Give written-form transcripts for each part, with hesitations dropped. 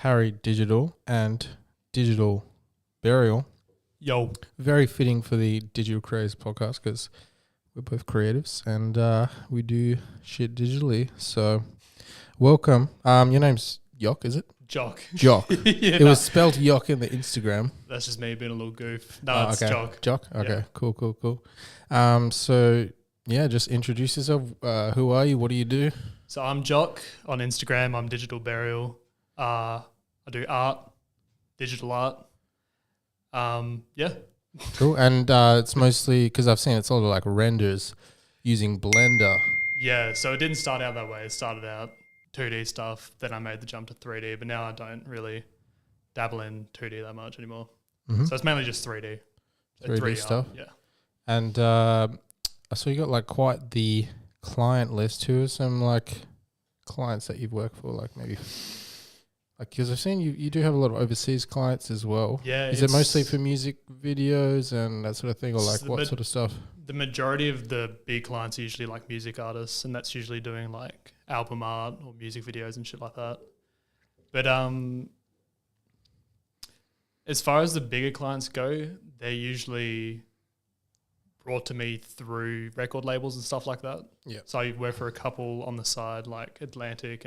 Harry Digital and Digital Burial. Yo. Very fitting for the Digital Creators podcast because we're both creatives and we do shit digitally. So, welcome. Your name's Jock, is it? Jock. Jock. Yeah, it was spelled Jock in the Instagram. That's just me being a little goof. No, it's okay. Jock. Jock? Okay, Yeah. cool. So, yeah, just introduce yourself. Who are you? What do you do? So I'm Jock on Instagram. I'm Digital Burial. I do art, digital art. Yeah. Cool. And it's mostly, because I've seen it's all like renders using Blender. Yeah, so it didn't start out that way. It started out 2D stuff. Then I made the jump to 3D, but now I don't really dabble in 2D that much anymore. Mm-hmm. So it's mainly just 3D. 3D stuff. Yeah. And I saw you got like quite the client list. Who are some like clients that you've worked for? Like maybe, like, because I've seen you do have a lot of overseas clients as well. Yeah. Is it mostly for music videos and that sort of thing, or like what sort of stuff? The majority of the big clients are usually like music artists, and that's usually doing like album art or music videos and shit like that. But as far as the bigger clients go, they're usually brought to me through record labels and stuff like that. Yeah. So I work for a couple on the side, like Atlantic,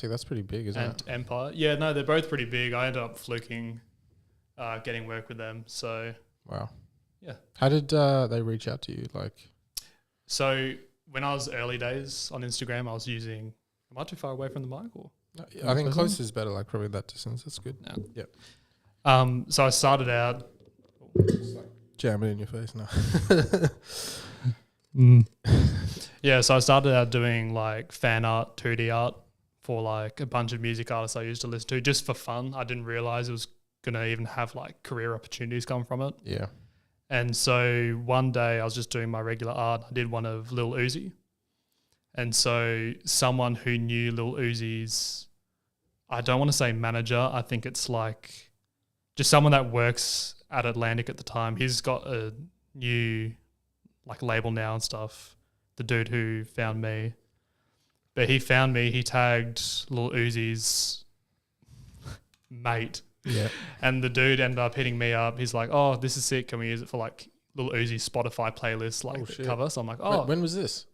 that's pretty big, isn't it? Empire. Yeah, no, they're both pretty big. I ended up fluking getting work with them. So wow. Yeah. How did they reach out to you? Like, so when I was early days on Instagram, I was using. Am I too far away from the mic? Or I think close is better. Like probably that distance. That's good. No. Yep. So I started out. Jam it in your face now. Yeah, so I started out doing like fan art, 2D art for like a bunch of music artists I used to listen to just for fun. I didn't realize it was going to even have like career opportunities come from it. Yeah. And so one day I was just doing my regular art. I did one of Lil Uzi. And so someone who knew Lil Uzi's, I don't want to say manager, I think it's like just someone that works at Atlantic at the time. He's got a new like label now and stuff, the dude who found me. But he found me, he tagged Lil Uzi's mate. Yeah. And the dude ended up hitting me up. He's like, oh, this is sick. Can we use it for like Lil Uzi's Spotify playlist, like the cover? So I'm like, oh. When was this?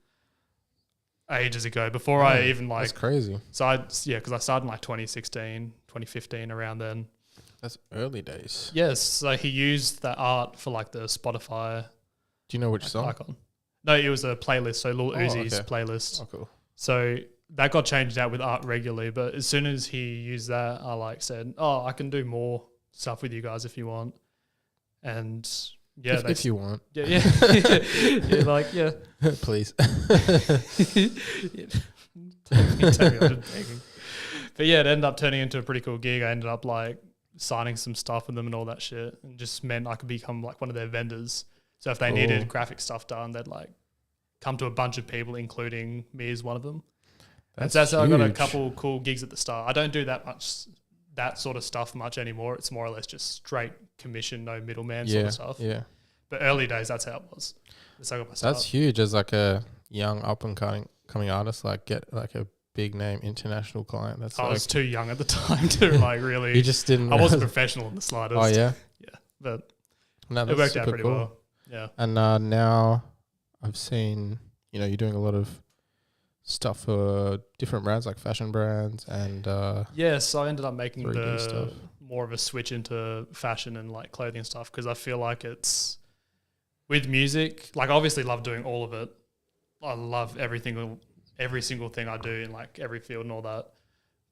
Ages ago, before I even like. That's crazy. So because I started in like 2016, 2015, around then. That's early days. Yes. So he used that art for like the Spotify. Do you know which song? Icon. No, it was a playlist. So Lil Uzi's playlist. Oh, cool. So that got changed out with art regularly. But as soon as he used that, I like said, oh, I can do more stuff with you guys if you want. And yeah. If you want. Yeah. Yeah, like, yeah. Please. But yeah, it ended up turning into a pretty cool gig. I ended up like signing some stuff with them and all that shit, and just meant I could become like one of their vendors. So if they needed graphic stuff done, they'd like come to a bunch of people, including me as one of them. That's how I got a couple cool gigs at the start. I don't do that sort of stuff much anymore. It's more or less just straight commission, no middleman sort of stuff. Yeah. But early days, that's how it was. That's how I got my start. That's huge as like a young up and coming artist, like get like a big name international client. That's I was too young at the time to like really. You just didn't. I wasn't professional in the slightest. Oh yeah. Yeah, but no, it worked out pretty well. Yeah. And now I've seen you're doing a lot of stuff for different brands, like fashion brands and. Yeah, so I ended up making 3D stuff. More of a switch into fashion and like clothing and stuff because I feel like it's with music. Like, I obviously love doing all of it. I love every single thing I do in like every field and all that.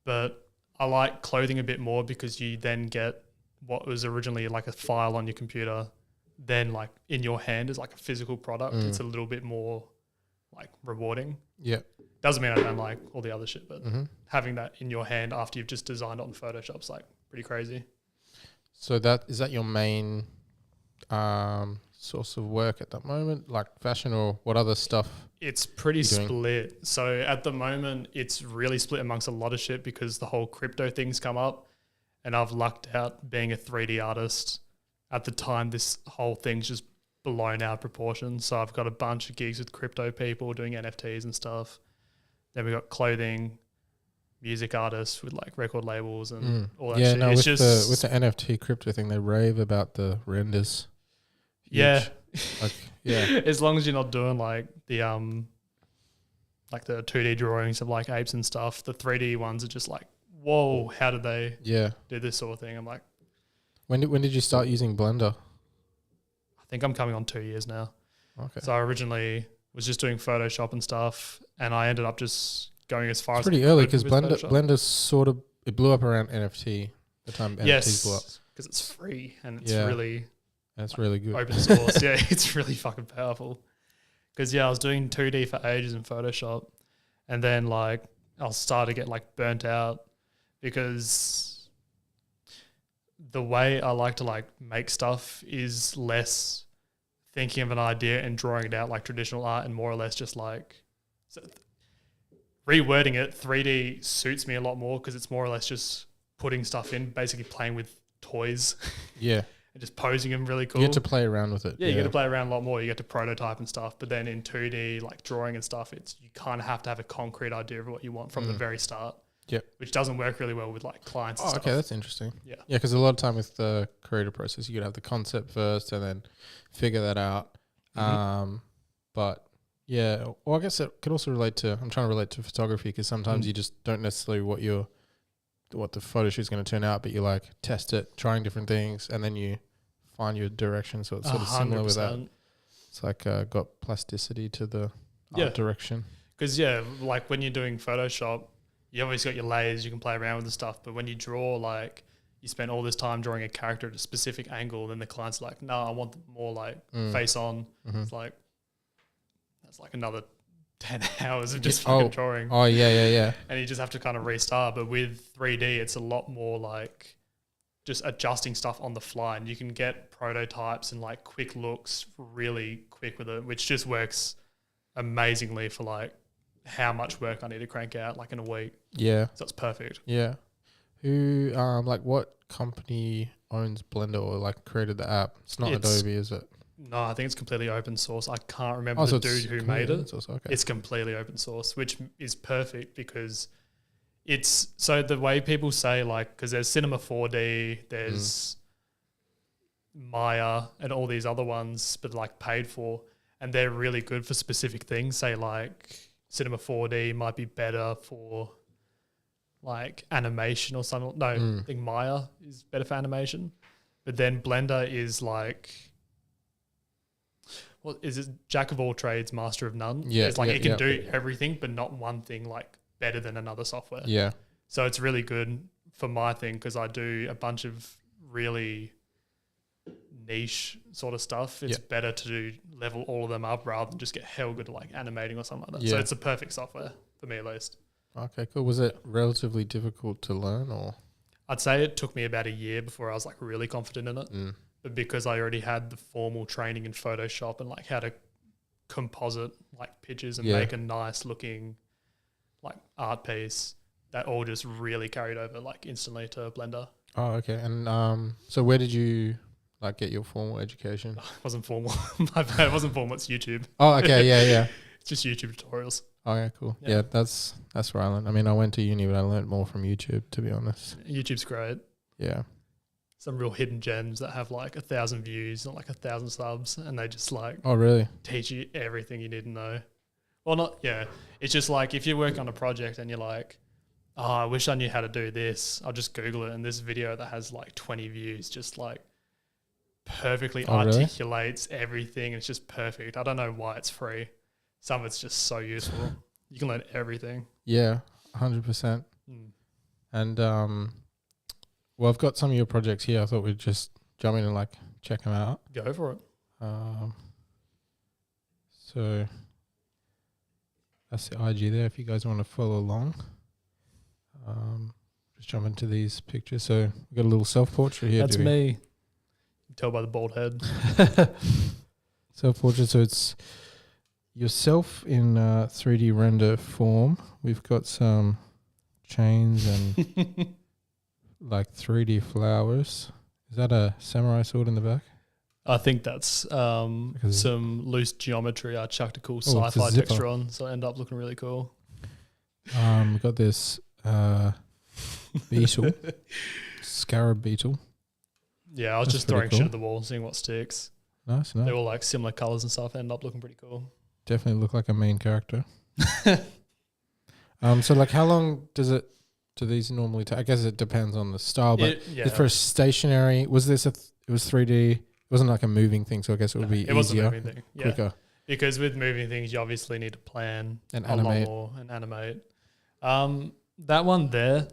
But I like clothing a bit more because you then get what was originally like a file on your computer, then like in your hand is like a physical product. It's a little bit more like rewarding. Yeah. Doesn't mean I don't like all the other shit, but having that in your hand after you've just designed it on Photoshop's like pretty crazy. So is that your main source of work at the moment, like fashion, or what other stuff? It's pretty split. So at the moment, it's really split amongst a lot of shit because the whole crypto thing's come up, and I've lucked out being a 3D artist. At the time, this whole thing's just blown out of proportion. So I've got a bunch of gigs with crypto people doing NFTs and stuff. Then we got clothing. music artists with like record labels and all that Yeah, shit. no, It's with the NFT crypto thing, they rave about the renders. yeah. Like, yeah. As long as you're not doing like the 2D drawings of like apes and stuff, the 3D ones are just like, whoa, how did they do this sort of thing? I'm like, when did you start using Blender? I think I'm coming on 2 years now. Okay. So I originally was just doing Photoshop and stuff, and I ended up just going as far as pretty early because Blender sort of it blew up around NFT. The time NFTs blew up. because it's free and it's really that's really good. open source. Yeah, it's really fucking powerful. Because I was doing 2D for ages in Photoshop, and then like I'll start to get like burnt out because the way I like to like make stuff is less thinking of an idea and drawing it out like traditional art, and more or less just like rewording it. 3D suits me a lot more because it's more or less just putting stuff in, basically playing with toys. Yeah. And just posing them really cool. You get to play around with it. Yeah, you get to play around a lot more. You get to prototype and stuff. But then in 2D, like drawing and stuff, you kind of have to have a concrete idea of what you want from the very start. Yep. Which doesn't work really well with like clients and stuff. Okay, that's interesting. Yeah. Yeah, because a lot of time with the creative process, you got to have the concept first and then figure that out. But yeah, well, I guess it could also relate to, I'm trying to relate to photography because sometimes you just don't necessarily what the photo shoot's going to turn out, but you like test it, trying different things, and then you find your direction. So it's sort of similar with that. It's like got plasticity to the art direction. Because like when you're doing Photoshop, you obviously got your layers, you can play around with the stuff, but when you draw, like you spend all this time drawing a character at a specific angle, then the client's like, no, I want more like face on. It's like, that's like another 10 hours of just fucking drawing. Oh, yeah. And you just have to kind of restart. But with 3D, it's a lot more like just adjusting stuff on the fly, and you can get prototypes and like quick looks really quick with it, which just works amazingly for like how much work I need to crank out like in a week. Yeah. So it's perfect. Yeah. Who, like what company owns Blender or like created the app? It's not Adobe, is it? No, I think it's completely open source. I can't remember the dude who made it. Okay. It's completely open source, which is perfect because it's so the way people say like, because there's Cinema 4D, there's Maya and all these other ones, but like paid for, and they're really good for specific things. Say like Cinema 4D might be better for like animation or something. No, I think Maya is better for animation, but then Blender is like, what is it? Jack of all trades, master of none. Yeah, it's like it can do everything, but not one thing like better than another software. Yeah. So it's really good for my thing because I do a bunch of really niche sort of stuff. It's better to do level all of them up rather than just get hell good at like animating or something like that. So it's a perfect software for me at least. Okay, cool. Was it relatively difficult to learn or? I'd say it took me about a year before I was like really confident in it. But because I already had the formal training in Photoshop and like how to composite like pictures and make a nice looking like art piece, that all just really carried over like instantly to Blender. Oh, okay. And so where did you like get your formal education? It wasn't formal. My bad. It wasn't formal. It's YouTube. Oh, okay. Yeah. It's just YouTube tutorials. Oh, yeah, cool. Yeah, that's where I learned. I mean, I went to uni, but I learned more from YouTube, to be honest. YouTube's great. Yeah. Some real hidden gems that have like 1,000 views and like 1,000 subs, and they just like really teach you everything you need to know. Well, it's just like if you work on a project and you're like, oh, I wish I knew how to do this, I'll just Google it, and this video that has like 20 views just like perfectly articulates everything. It's just perfect. I don't know why it's free. Some of it's just so useful. You can learn everything. Yeah, 100%. And well, I've got some of your projects here. I thought we'd just jump in and like check them out. Go for it. So that's the IG there if you guys want to follow along. Just jump into these pictures. So we've got a little self-portrait here. That's me. You can tell by the bald head. Self-portrait. So it's yourself in 3D render form. We've got some chains and like 3D flowers. Is that a samurai sword in the back? I think that's some loose geometry. I chucked a cool sci-fi texture on, so I end up looking really cool. We've got this beetle, scarab beetle. Yeah, I was That's just pretty throwing cool. shit at the wall and seeing what sticks. Nice. They're all like similar colors and stuff. End up looking pretty cool. Definitely look like a main character. So like, how long do these normally take? I guess it depends on the style, but it's for a stationary. Was this it was 3D? It wasn't like a moving thing, so I guess it would be it wasn't a easier, moving thing. Yeah. quicker, Because with moving things, you obviously need to plan and a lot animate. more and animate. That one there,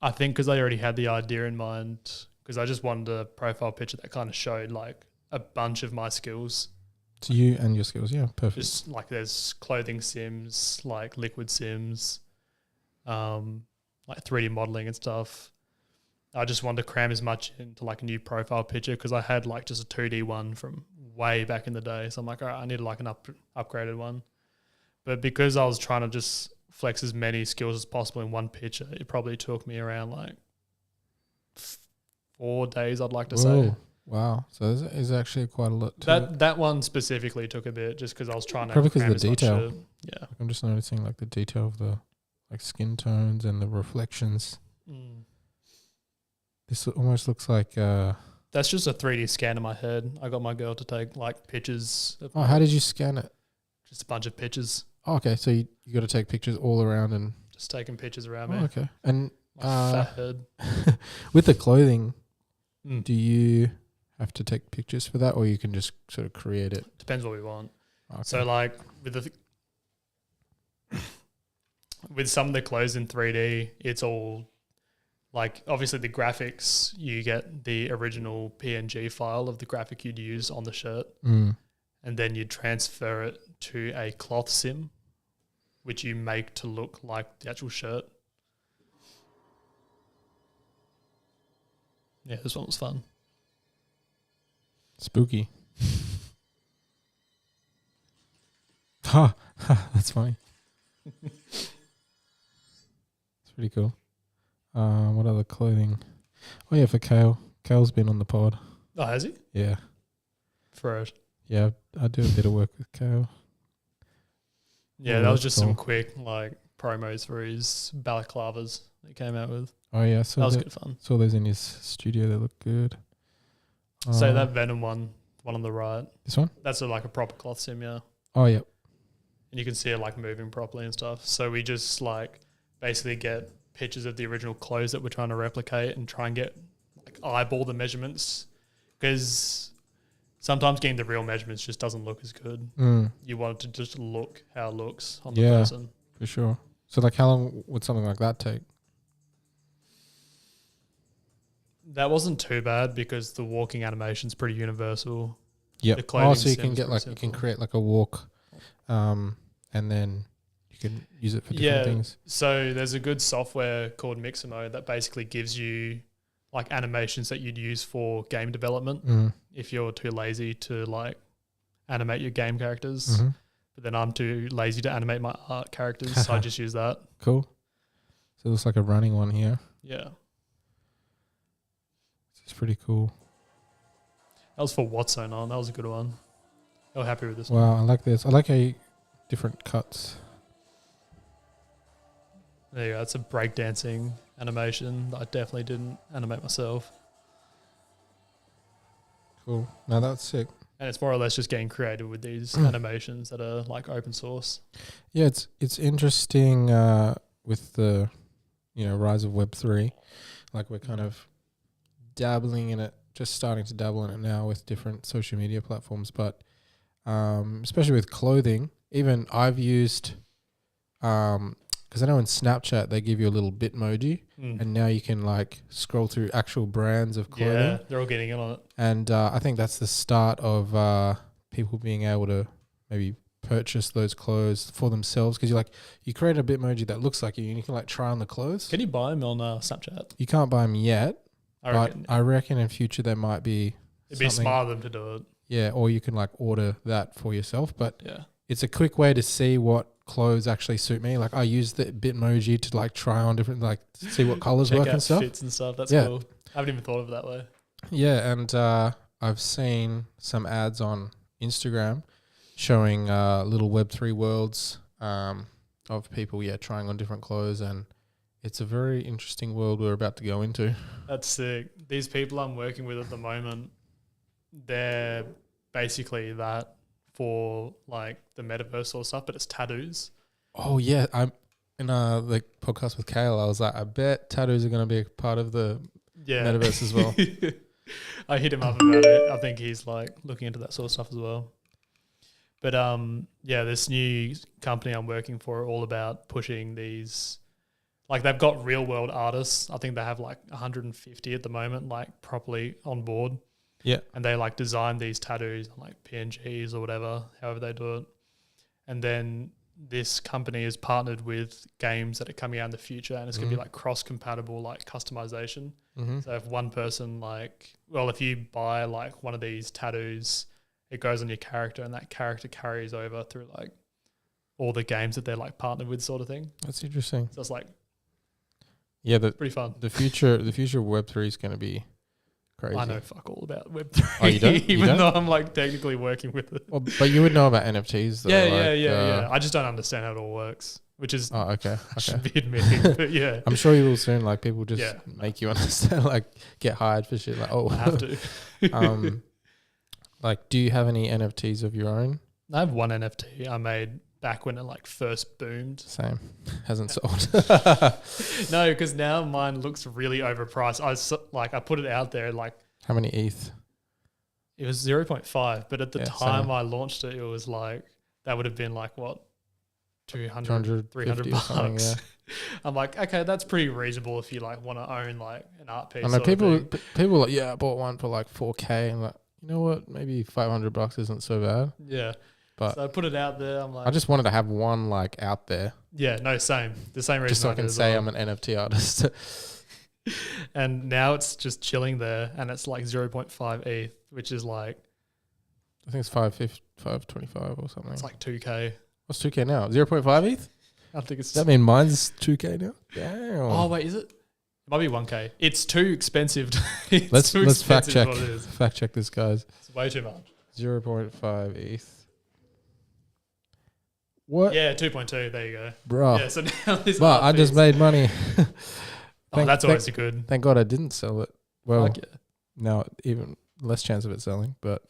I think because I already had the idea in mind, because I just wanted a profile picture that kind of showed like a bunch of my skills. To you and your skills, yeah, perfect. Just like there's clothing sims, like liquid sims, like 3D modeling and stuff. I just wanted to cram as much into like a new profile picture because I had like just a 2D one from way back in the day. So I'm like, all right, I need like an upgraded one. But because I was trying to just flex as many skills as possible in one picture, it probably took me around like 4 days, I'd like to say. Wow. So there's actually quite a lot to it. That one specifically took a bit just because I was trying to Probably because cram of the as much detail. shit. Yeah. I'm just noticing like the detail of the like skin tones and the reflections. This almost looks like That's just a 3D scan in my head. I got my girl to take like pictures. oh, how did you scan it? Just a bunch of pictures. Oh, okay, so you got to take pictures all around and Just taking pictures around oh, me. okay. And My fat head. with the clothing, Mm. do you have to take pictures for that, or you can just sort of create it? Depends what we want. Okay. So like with with some of the clothes in 3D, it's all like obviously the graphics, you get the original PNG file of the graphic you'd use on the shirt, and then you transfer it to a cloth sim, which you make to look like the actual shirt. Yeah, this one was fun. Spooky. Ha! That's funny. It's pretty cool. What other clothing? Oh yeah, for Kale. Kale's been on the pod. Oh, has he? Yeah. For it. Yeah, I do a bit of work with Kale. Yeah, Oh, that was that's just some cool. quick like promos for his balaclavas that he came out with. Oh yeah, so That was good fun. saw those in his studio. They look good. So that Venom one on the right, this one? that's like a proper cloth sim, yeah. Oh yeah. And you can see it like moving properly and stuff. So we just like basically get pictures of the original clothes that we're trying to replicate and try and get like eyeball the measurements, because sometimes getting the real measurements just doesn't look as good. You want it to just look how it looks on the person. For sure. So like, how long would something like that take? That wasn't too bad because the walking animation's pretty universal. Yeah. The clothing Oh, so you can sim's get pretty like you can simple. create like a walk, and then you can use it for different things. So there's a good software called Mixamo that basically gives you like animations that you'd use for game development if you're too lazy to like animate your game characters. But then I'm too lazy to animate my art characters, so I just use that. Cool. So it looks like a running one here. Yeah. It's pretty cool. That was for What's Going On. That was a good one. I was happy with this one. Wow, I like this. I like how different cuts. There you go. That's a breakdancing animation that I definitely didn't animate myself. Cool. Now that's sick. And it's more or less just getting creative with these animations that are like open source. Yeah, it's interesting with the rise of Web3. Like we're kind of dabbling in it, just starting to dabble in it now with different social media platforms. But especially with clothing, even I've used because I know in Snapchat they give you a little Bitmoji, and now you can like scroll through actual brands of clothing. Yeah, they're all getting in on it. And I think that's the start of people being able to maybe purchase those clothes for themselves, because you create a Bitmoji that looks like you and you can like try on the clothes. Can you buy them on Snapchat? You can't buy them yet, I reckon in future there might be it'd be smart of them to do it. Yeah, or you can like order that for yourself. But Yeah. it's a quick way to see what clothes actually suit me. Like I use the Bitmoji to like try on different, like see what colors Check work out and stuff. fits and stuff. That's Yeah. cool. I haven't even thought of it that way. Yeah, and I've seen some ads on Instagram showing little Web3 worlds of people, trying on different clothes, and It's a very interesting world we're about to go into. That's sick. These people I'm working with at the moment, they're basically that for like the metaverse sort of stuff, but it's tattoos. Oh yeah, I'm in the podcast with Kale. I was like, I bet tattoos are going to be a part of the metaverse as well. I hit him up about it. I think he's like looking into that sort of stuff as well. But this new company I'm working for are all about pushing these. Like they've got real world artists. I think they have like 150 at the moment, like properly on board. Yeah. And they like design these tattoos on like PNGs or whatever, however they do it. And then this company is partnered with games that are coming out in the future, and it's going to be like cross-compatible, like customization. So if one person if you buy like one of these tattoos, it goes on your character and that character carries over through like all the games that they're like partnered with sort of thing. That's interesting. So it's like, yeah, pretty fun. The future of Web3 is going to be crazy. I know fuck all about Web3. Oh, you don't? Even though I'm like technically working with it. Well, but you would know about NFTs though. Yeah. I just don't understand how it all works, which is okay. should be admitting, but yeah. I'm sure you will soon. Like people just make you understand, like get hired for shit. Like I have to. Like, do you have any NFTs of your own? I have one NFT I made back when it like first boomed. Same. Hasn't sold. No, because now mine looks really overpriced. I put it out there like. How many ETH? It was 0.5, but at the time same. I launched it, it was like, that would have been like what? 200, 300 bucks. Yeah. I'm like, okay, that's pretty reasonable if you like want to own like an art piece. I know people are like, I bought one for like 4K and like, you know what? Maybe $500 isn't so bad. Yeah. But so I put it out there. I'm like, I just wanted to have one like out there. Yeah, no, same. The same reason. Just so I can say I'm an NFT artist. And now it's just chilling there, and it's like 0.5 ETH, which is like, I think it's 525 or something. It's like 2K. What's 2K now? 0.5 ETH? I think it's. Does that mean mine's 2K now? Damn. Oh wait, is it? It might be 1K. It's too expensive. Let's fact check this, guys. It's way too much. 0.5 ETH. What? Yeah, 2.2. There you go. Bro. Yeah, so now this. But I just made money. That's always good. Thank God I didn't sell it. Well, yeah. now even less chance of it selling, but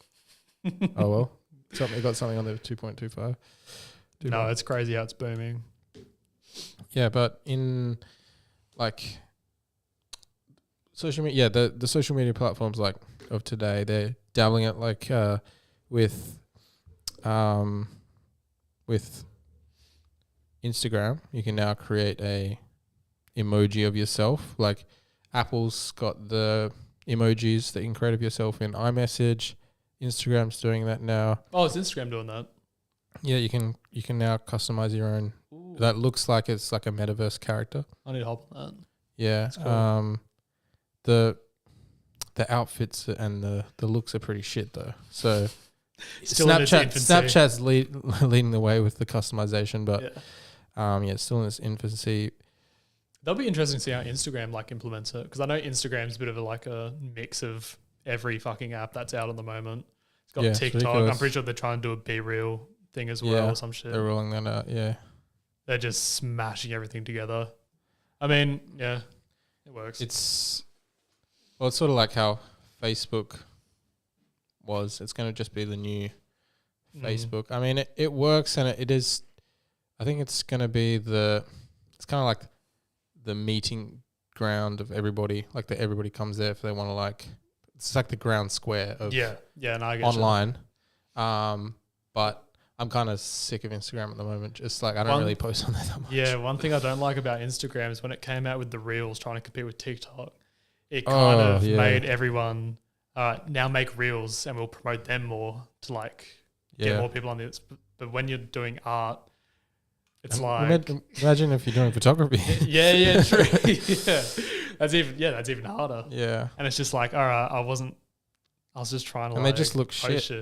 oh well. Got something on there 2.25. No, it's crazy how it's booming. Yeah, but in like social media, the social media platforms like of today, they're dabbling it like with Instagram. You can now create a emoji of yourself. Like Apple's got the emojis that you can create of yourself in iMessage. Instagram's doing that now. Oh, is Instagram doing that? Yeah, you can now customize your own. Ooh. That looks like it's like a metaverse character. I need to hop on that. Yeah. Cool. The outfits and the looks are pretty shit though. So Snapchat's leading the way with the customization, but it's still in its infancy. That'll be interesting to see how Instagram like implements it, because I know Instagram's a bit of a mix of every fucking app that's out at the moment. It's got TikTok. I'm pretty sure they're trying to do a Be Real thing as well or some shit. They're rolling that out, yeah. They're just smashing everything together. I mean, yeah, it works. It's sort of like how Facebook was. It's going to just be the new Facebook. I mean, it works, and it is. I think it's going to be it's kind of like the meeting ground of everybody. Like everybody comes there if they want to like. It's like the ground square of and I get online. But I'm kind of sick of Instagram at the moment. Just like I don't really post on there that much. Yeah, one thing I don't like about Instagram is when it came out with the Reels trying to compete with TikTok, it kind of made everyone now make Reels and we'll promote them more to like get more people on this. But when you're doing art, it's imagine if you're doing photography. Yeah, true. That's even harder. Yeah. And it's just like, all right, I was just trying to. And they just look shit. They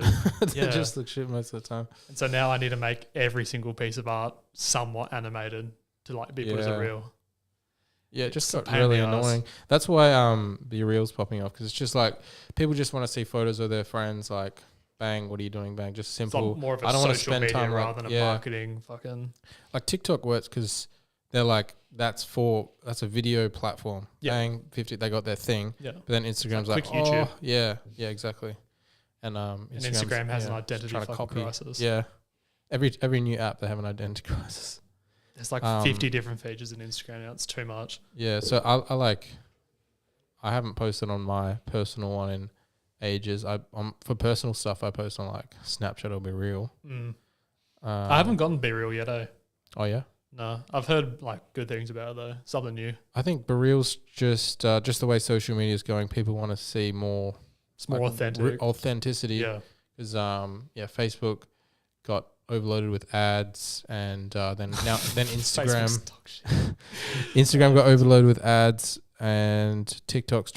Yeah. just look shit most of the time. And so now I need to make every single piece of art somewhat animated to like be put as a reel. Yeah, it just got really annoying. That's why the reel's popping off, because it's just like people just want to see photos of their friends. Like, bang, what are you doing? Bang, just simple. It's more of a I don't want to social spend media time rather than a marketing fucking. Like TikTok works because they're like that's a video platform. Yeah. Bang, 50, they got their thing. Yeah. But then Instagram's like, quick YouTube. yeah, exactly. And Instagram has an identity trying to fucking copy. crisis. Yeah. Every new app, they have an identity crisis. There's like 50 different features in Instagram now. It's too much. Yeah, so I haven't posted on my personal one in ages. For personal stuff, I post on like Snapchat or Be Real. I haven't gotten Be Real yet, eh? Oh yeah, No, I've heard like good things about it though. Something new. I think Be Real's just the way social media is going. People want to see more. It's more authentic. Authenticity. Yeah. Because Facebook got overloaded with ads, and then Instagram. Instagram got overloaded with ads, and TikTok's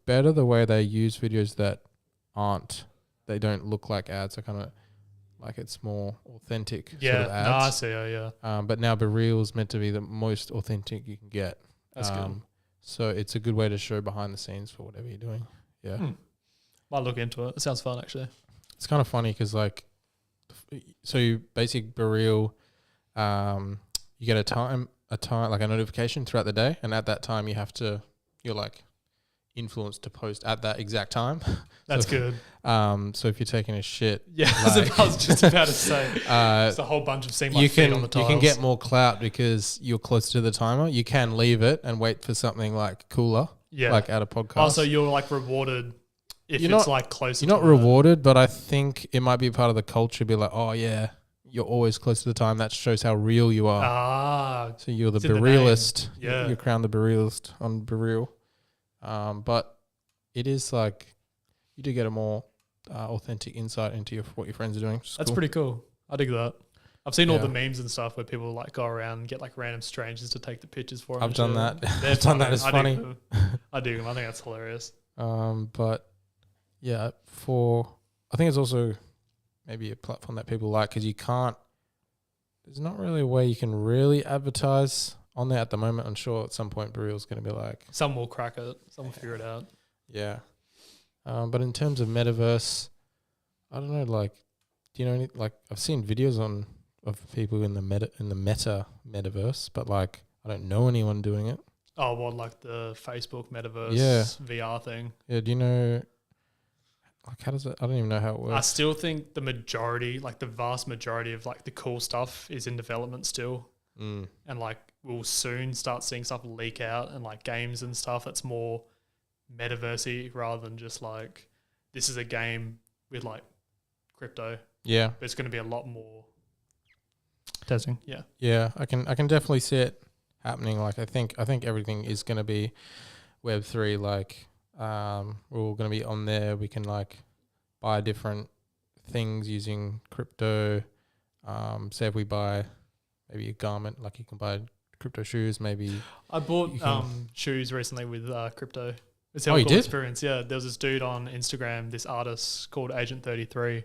better the way they use videos that they don't look like ads. They're kind of like it's more authentic sort of ads. No, I see. Yeah. But now Be Real's meant to be the most authentic you can get. That's good. So it's a good way to show behind the scenes for whatever you're doing. Yeah. Might look into it. It sounds fun actually. It's kind of funny because so you basically Be Real, you get a time like a notification throughout the day, and at that time you're like influenced to post at that exact time. That's good. So if you're taking a shit, yeah, I was just about to say, it's a whole bunch of seem like feet on the tiles. You can get more clout because you're closer to the timer. You can leave it and wait for something like cooler, like at a podcast. Also, you're like rewarded if it's like closer. You're not rewarded, but I think it might be part of the culture. Be like, oh yeah, you're always close to the time. That shows how real you are. So you're the Be Realist. Yeah, you're crowned the Be Realist on Be Real. But it is like you do get a more authentic insight into what your friends are doing. That's pretty cool. I dig that. I've seen all the memes and stuff where people like go around and get like random strangers to take the pictures for them. I've done that. I've done that. It's funny. I dig them. I think that's hilarious. But yeah, I think it's also maybe a platform that people like because there's not really a way you can really advertise on there at the moment. I'm sure at some point Be Real's going to be like... Some will crack it. Some will figure it out. Yeah. But in terms of metaverse, I don't know, like, do you know any... Like, I've seen videos of people in the meta metaverse, but, like, I don't know anyone doing it. Oh, what, like the Facebook metaverse VR thing? Yeah, do you know... Like, how does it... I don't even know how it works. I still think the vast majority of, like, the cool stuff is in development still. And, like, we'll soon start seeing stuff leak out and like games and stuff that's more metaversey rather than just like this is a game with like crypto. Yeah. But it's going to be a lot more testing. Yeah. Yeah, I can definitely see it happening. Like I think everything is going to be Web3. Like we're all going to be on there. We can like buy different things using crypto. Say if we buy maybe a garment, like you can buy crypto shoes, maybe. I bought shoes recently with crypto. It's a cool experience. Yeah, there was this dude on Instagram, this artist called Agent 33,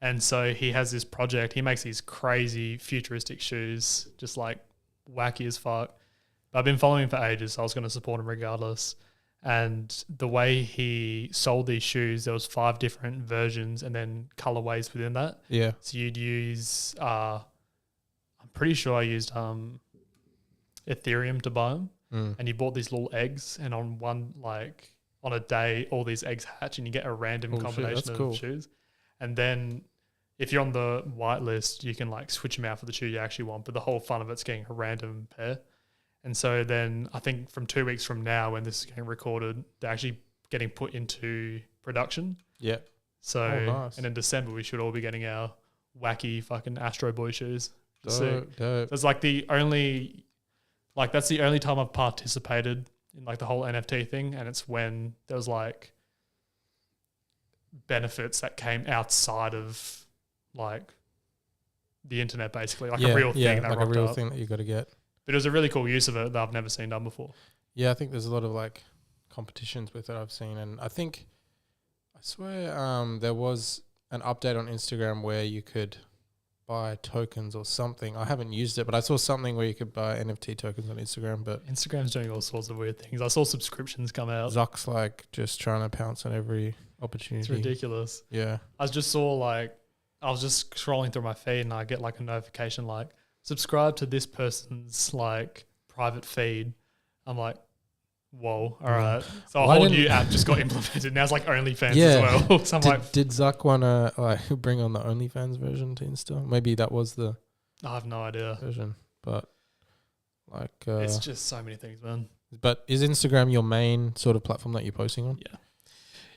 and so he has this project. He makes these crazy futuristic shoes, just like wacky as fuck. But I've been following him for ages, so I was going to support him regardless. And the way he sold these shoes, there was 5 different versions and then colorways within that. Yeah. So you'd use, I'm pretty sure I used Ethereum to buy them, and you bought these little eggs, and on a day, all these eggs hatch, and you get a random combination of shoes. And then if you're on the whitelist, you can like switch them out for the shoe you actually want. But the whole fun of it's getting a random pair. And so then I think from 2 weeks from now, when this is getting recorded, they're actually getting put into production. Yeah. So and in December we should all be getting our wacky fucking Astro Boy shoes. Dope. That's like that's the only time I've participated in like the whole NFT thing, and it's when there was like benefits that came outside of like the internet, basically, like a real thing. Like a real thing that you got to get. But it was a really cool use of it that I've never seen done before. Yeah, I think there's a lot of like competitions with it I've seen, and I swear there was an update on Instagram where you could buy tokens or something. I haven't used it, but I saw something where you could buy NFT tokens on Instagram. But Instagram's doing all sorts of weird things. I saw subscriptions come out. Zock's like just trying to pounce on every opportunity. It's ridiculous. Yeah. I was just scrolling through my feed and I get like a notification like subscribe to this person's like private feed. I'm like, whoa, all right. So a Why whole didn't- new app just got implemented. Now it's like OnlyFans Yeah. as well. So I'm like, Did Zuck want to like bring on the OnlyFans version to Insta? Maybe that was the I have no idea. version, but like, It's just so many things, man. but is Instagram your main sort of platform that you're posting on? Yeah.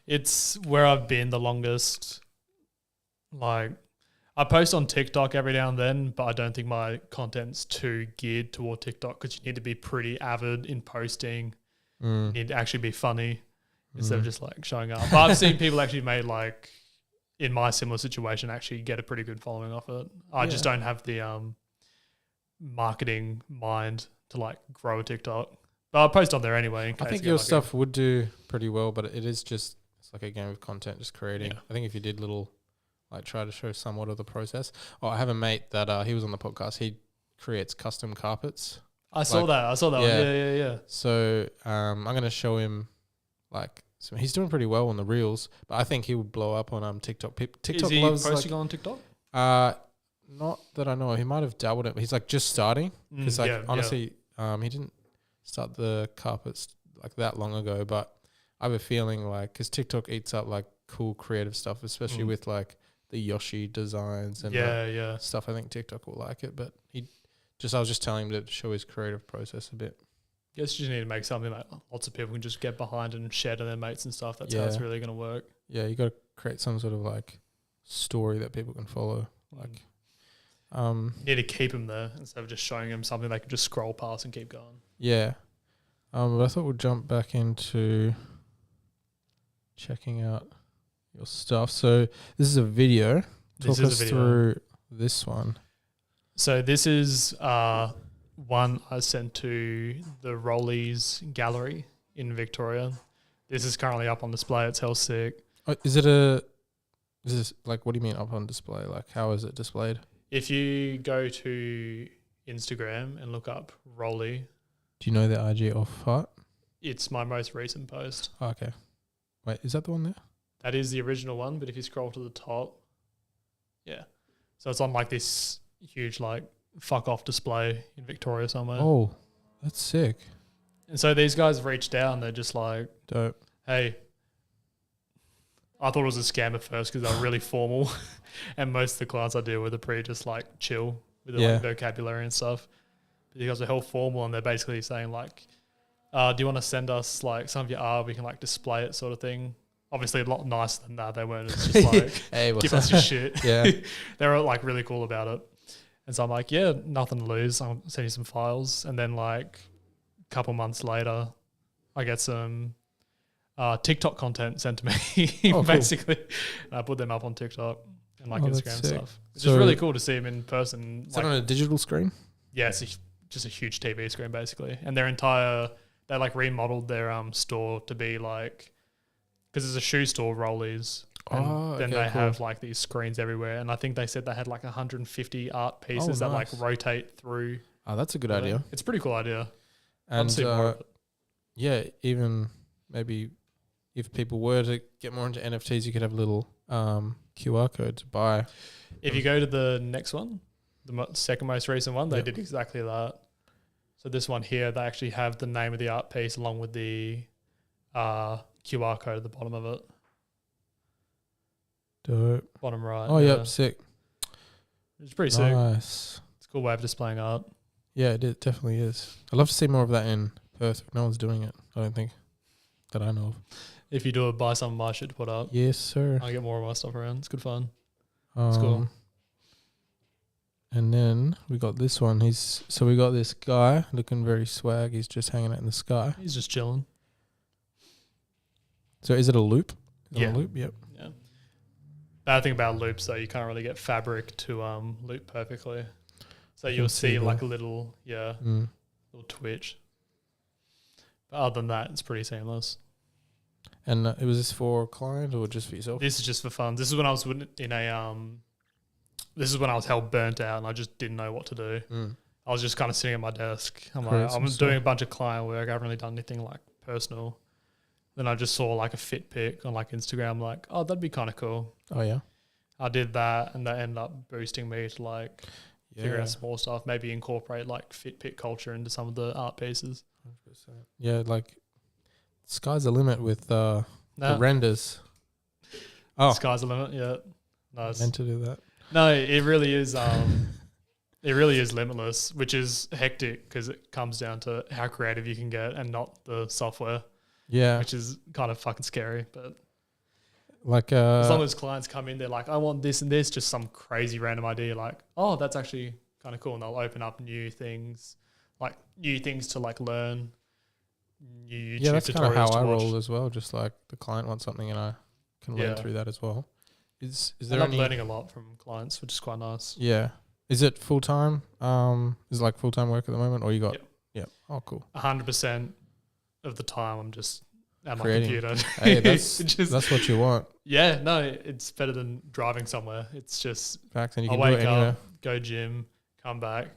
It's where I've been the longest. Like, I post on TikTok every now and then, but I don't think my content's too geared toward TikTok because you need to be pretty avid in posting. You need to actually be funny instead of just like showing up. But I've seen people actually made like, in my similar situation, actually get a pretty good following off it. I just don't have the marketing mind to like grow a TikTok. But I'll post on there anyway. In case I think you get your lucky. stuff would do pretty well, but it is just, it's like a game of content, just creating. Yeah. I think if you did little, like try to show somewhat of the process. Oh, I have a mate that he was on the podcast. He creates custom carpets. I saw that. I saw that Yeah. one. Yeah. So I'm going to show him, like, so he's doing pretty well on the reels, but I think he would blow up on TikTok. TikTok Is he loves posting like, on TikTok? not that I know. He might have dabbled it, but he's like just starting. Because honestly, he didn't start the carpets like that long ago, but I have a feeling like, because TikTok eats up like cool creative stuff, especially with like the Yoshi designs and stuff. I think TikTok will like it, but I was just telling him to show his creative process a bit. Guess you just need to make something that lots of people can just get behind and share to their mates and stuff. That's how it's really going to work. Yeah, you got to create some sort of like story that people can follow. Like, you need to keep them there instead of just showing them something they can just scroll past and keep going. Yeah. But I thought we'd jump back into checking out your stuff. So this is a video. Talk us through this one. So this is one I sent to the Rollies Gallery in Victoria. This is currently up on display. It's hell sick. Oh, is this like, what do you mean up on display? Like, how is it displayed? If you go to Instagram and look up Rolly, Do you know the IG off heart? it's my most recent post. Oh, okay. Wait, is that the one there? That is the original one, but if you scroll to the top, yeah. So it's on like this huge like fuck off display in Victoria somewhere. Oh, that's sick. And so these guys reached out and they're just like, Dope. hey, I thought it was a scam at first because they were really formal. And most of the clients I deal with are pretty just like chill with their like vocabulary and stuff. But you guys are hell formal and they're basically saying like, do you want to send us like some of your art? We can like display it sort of thing. Obviously a lot nicer than that. They weren't just like, hey, give us your shit. Yeah. They were like really cool about it. And so I'm like, yeah, nothing to lose. I'll send you some files. And then like a couple months later, I get some TikTok content sent to me basically. And I put them up on TikTok and like Instagram and stuff. It's just really cool to see them in person. Is that on a digital screen? Yeah, it's just a huge TV screen basically. And their they like remodeled their store to be like, because it's a shoe store, Rollies. And then they have like these screens everywhere. And I think they said they had like 150 art pieces that like rotate through. Oh, that's a good idea. It's a pretty cool idea. And yeah, even maybe if people were to get more into NFTs, you could have a little QR code to buy. If you go to the next one, the second most recent one, they did exactly that. So this one here, they actually have the name of the art piece along with the QR code at the bottom of it. Dope. Bottom right. Oh, yep, sick. It's pretty sick. Nice. It's a cool way of displaying art. Yeah, it definitely is. I'd love to see more of that in Perth. No one's doing it, I don't think, that I know of. If you do it, buy some of my shit to put up. Yes, sir. I'll get more of my stuff around. It's good fun. It's cool. And then we got this one. We got this guy looking very swag. He's just hanging out in the sky. He's just chilling. So is it a loop? Yeah. A loop? Yep. Yeah. Bad thing about loops though, you can't really get fabric to loop perfectly. So you'll see like a little little twitch. But other than that, it's pretty seamless. And it was this for a client or just for yourself? This is just for fun. This is when I was this is when I was hell burnt out and I just didn't know what to do. I was just kind of sitting at my desk. I'm doing a bunch of client work. I haven't really done anything like personal. Then I just saw like a fit pic on like Instagram. I'm like, oh, that'd be kind of cool. Oh, yeah. I did that and that ended up boosting me to like figure out small stuff, maybe incorporate like Fitbit culture into some of the art pieces. 100%. Yeah, like sky's the limit with the renders. Sky's the limit. Yeah, nice. Meant to do that. No, it really is. It really is limitless, which is hectic because it comes down to how creative you can get and not the software. Yeah, which is kind of fucking scary. But like as long as clients come in, they're like, I want this and this, just some crazy random idea. Like, oh, that's actually kind of cool, and they'll open up new things to like learn. New YouTube yeah, that's kind of how I watch. roll as well. Just like the client wants something, and I can learn through that as well. Is there I'm learning a lot from clients, which is quite nice. Yeah. Is it full time? Is it like full time work at the moment, or you got? Yeah. Oh, cool. 100% of the time, I'm just at Creating. my computer. Hey, that's what you want. Yeah, no, it's better than driving somewhere. It's just Fact, and you I can do it wake anywhere. up, go gym, come back,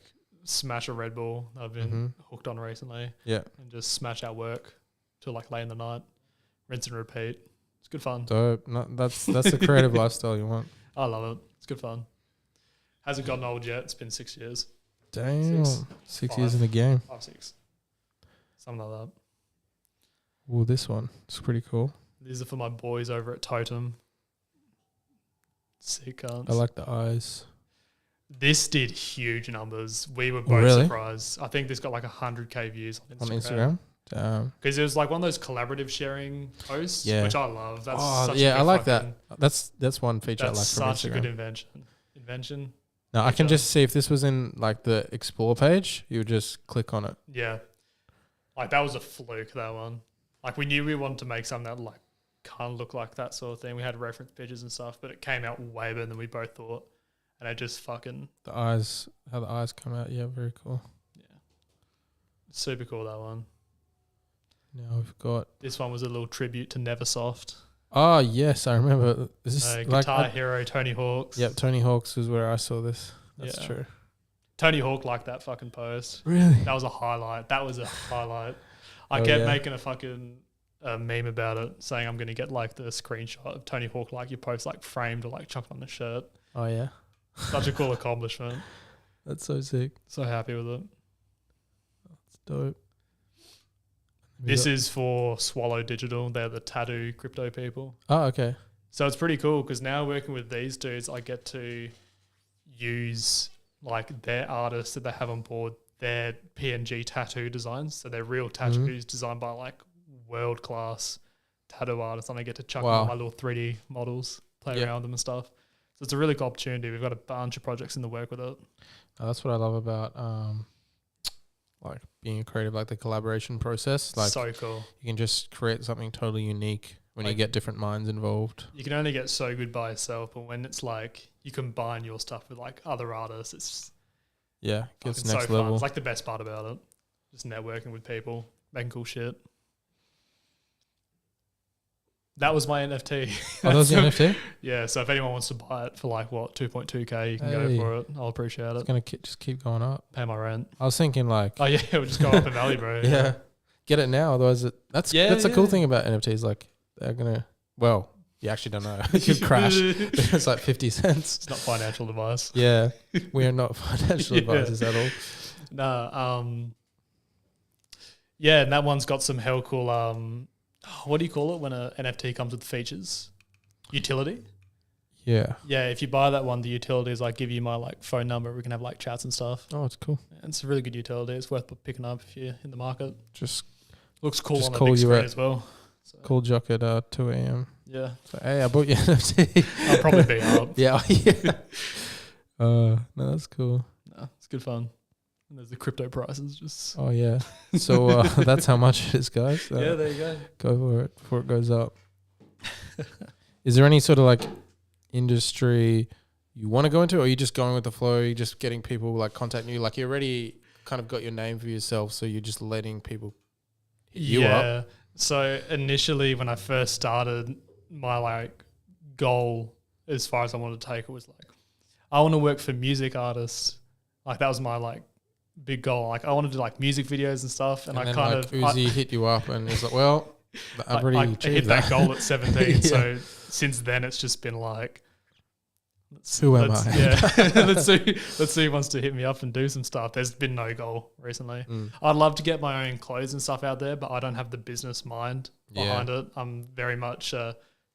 smash a Red Bull. I've been hooked on recently. Yeah. And just smash out work till like late in the night, rinse and repeat. It's good fun. Dope. No, that's the creative lifestyle you want. I love it. It's good fun. Hasn't gotten old yet. It's been 6 years. Damn. 6 5. years in the game. 5, 6. Something like that. Well, this one is pretty cool. These are for my boys over at Totem. Sick cunts. I like the eyes. This did huge numbers. We were both surprised. I think this got like 100K views on Instagram. Because it was like one of those collaborative sharing posts, which I love. That's I like that. That's one feature I like from Instagram. That's such a good invention. No, I can just see if this was in like the explore page, you would just click on it. Yeah. Like that was a fluke, that one. Like we knew we wanted to make something that like kind of look like that sort of thing. We had reference pictures and stuff, but it came out way better than we both thought. And it just fucking... how the eyes come out. Yeah, very cool. Yeah. Super cool, that one. Now we've got... This one was a little tribute to Neversoft. Oh, yes, I remember. Is this Guitar Hero, Tony Hawk's. Yep, Tony Hawk's is where I saw this. That's true. Tony Hawk liked that fucking post. Really? That was a highlight. I kept making a fucking meme about it, saying I'm going to get like the screenshot of Tony Hawk, like your post like framed or like chucked on the shirt. Oh, yeah? Such a cool accomplishment. That's so sick. So happy with it. That's dope. This is for Swallow Digital. They're the tattoo crypto people. Oh, okay. So it's pretty cool because now working with these dudes, I get to use like their artists that they have on board, their PNG tattoo designs. So they're real tattoos designed by like world-class tattoo artists, and I get to chuck on my little 3D models, play around with them and stuff. So it's a really cool opportunity. We've got a bunch of projects in the work with it. That's what I love about like being a creative, like the collaboration process. Like so cool. You can just create something totally unique when you get different minds involved. You can only get so good by yourself, but when it's like you combine your stuff with like other artists, it's gets so next fun. level. It's like the best part about it. Just networking with people, making cool shit. That was my NFT. Oh, that was your NFT? Yeah, so if anyone wants to buy it for like, 2.2K, you can go for it. I'll appreciate it. It's going to just keep going up. Pay my rent. I was thinking like... Oh, yeah, it would just go up in value, bro. Yeah. Get it now, otherwise that's the cool thing about NFTs. Like, they're going to... Well, you actually don't know. It could crash. It's like 50 cents. It's not financial advice. Yeah. We are not financial advisors at all. No, yeah, and that one's got some hell cool... what do you call it when an NFT comes with features? Utility? Yeah. Yeah, if you buy that one, the utility is like give you my like phone number. We can have like chats and stuff. Oh, it's cool. And it's a really good utility. It's worth picking up if you're in the market. Just looks cool just on the call big you screen as well. So. Call Jock at 2 a.m. Yeah. So, hey, I bought you an NFT. I'll probably be up. Yeah. No, that's cool. No, it's good fun. And there's the crypto prices just... Oh, yeah. So that's how much it is, guys. Yeah, there you go. Go for it before it goes up. Is there any sort of like industry you want to go into, or are you just going with the flow? You're just getting people like contacting you? Like you already kind of got your name for yourself, so you're just letting people hit you up? So initially when I first started, my like goal as far as I wanted to take it was like, I want to work for music artists. Like that was my like big goal. Like I wanted to do like music videos and stuff, and I then kind like of Uzi hit you up and he's like, "Well, I've already I hit that goal at 17." Yeah. So since then, it's just been like Who am I? Yeah, let's see who wants to hit me up and do some stuff. There's been no goal recently. I'd love to get my own clothes and stuff out there, but I don't have the business mind behind it. I'm very much